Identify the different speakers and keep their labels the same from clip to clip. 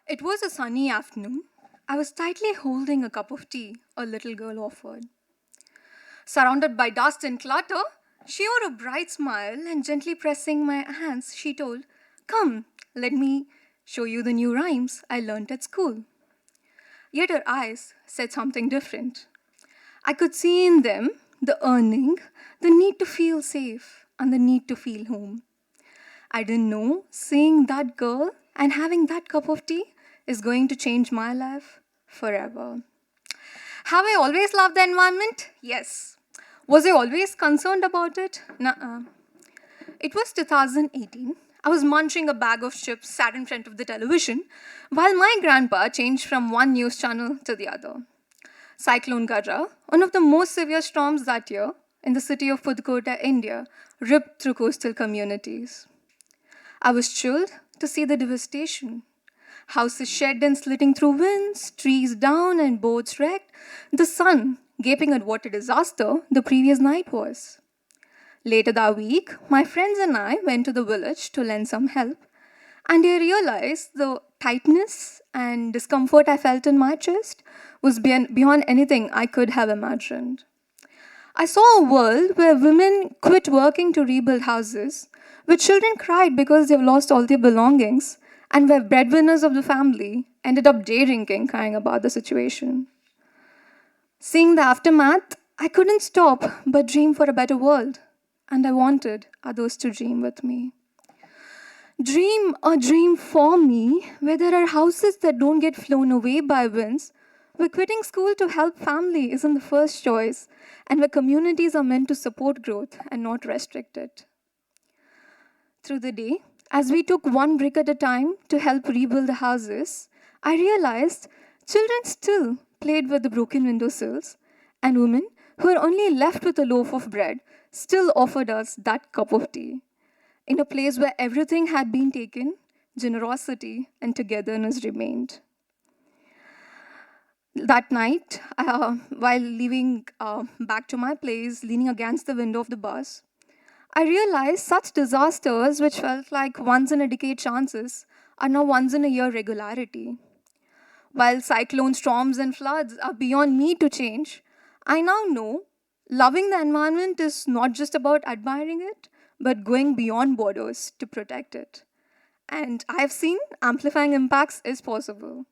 Speaker 1: It was a sunny afternoon. I was tightly holding a cup of tea a little girl offered. Surrounded by dust and clutter, she wore a bright smile and gently pressing my hands, she told, "Come, let me show you the new rhymes I learnt at school." Yet her eyes said something different. I could see in them the yearning, the need to feel safe, and the need to feel home. I didn't know seeing that girl and having that cup of tea is going to change my life forever. Have I always loved the environment? Yes. Was I always concerned about it? Nuh-uh. It was 2018. I was munching a bag of chips sat in front of the television while my grandpa changed from one news channel to the other. Cyclone Gaja, one of the most severe storms that year in the city of Pudukota, India, ripped through coastal communities. I was chilled to see the devastation. Houses shed and slitting through winds, trees down and boats wrecked, the sun gaping at what a disaster the previous night was. Later that week, my friends and I went to the village to lend some help, and I realized the tightness and discomfort I felt in my chest was beyond anything I could have imagined. I saw a world where women quit working to rebuild houses, where children cried because they've lost all their belongings, and where breadwinners of the family ended up day drinking, crying about the situation. Seeing the aftermath, I couldn't stop but dream for a better world, and I wanted others to dream with me. Dream a dream for me where there are houses that don't get flown away by winds, where quitting school to help family isn't the first choice, and where communities are meant to support growth and not restrict it. Through the day, as we took one brick at a time to help rebuild the houses, I realized children still played with the broken windowsills, and women who were only left with a loaf of bread still offered us that cup of tea. In a place where everything had been taken, generosity and togetherness remained. That night, while leaving back to my place, leaning against the window of the bus, I realized such disasters, which felt like once in a decade chances, are now once in a year regularity. While cyclone storms and floods are beyond me to change, I now know loving the environment is not just about admiring it, but going beyond borders to protect it. And I've seen amplifying impacts is possible.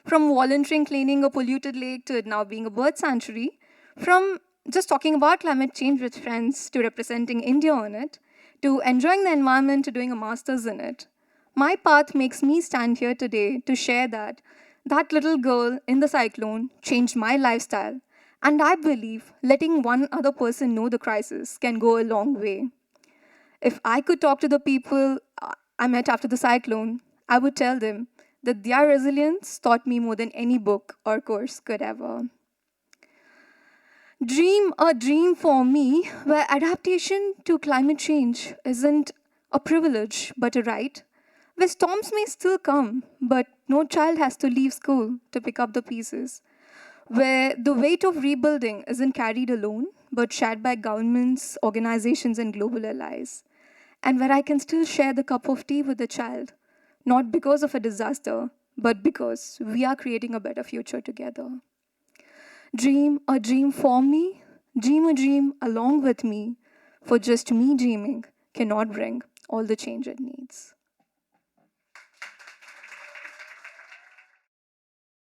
Speaker 1: From volunteering cleaning a polluted lake to it now being a bird sanctuary, from just talking about climate change with friends to representing India on it, to enjoying the environment to doing a master's in it. My path makes me stand here today to share that that little girl in the cyclone changed my lifestyle, and I believe letting one other person know the crisis can go a long way. If I could talk to the people I met after the cyclone, I would tell them that their resilience taught me more than any book or course could ever. Dream a dream for me where adaptation to climate change isn't a privilege but a right, where storms may still come, but no child has to leave school to pick up the pieces, where the weight of rebuilding isn't carried alone but shared by governments, organizations, and global allies, and where I can still share the cup of tea with a child, not because of a disaster, but because we are creating a better future together. Dream a dream for me, dream a dream along with me, for just me dreaming cannot bring all the change it needs.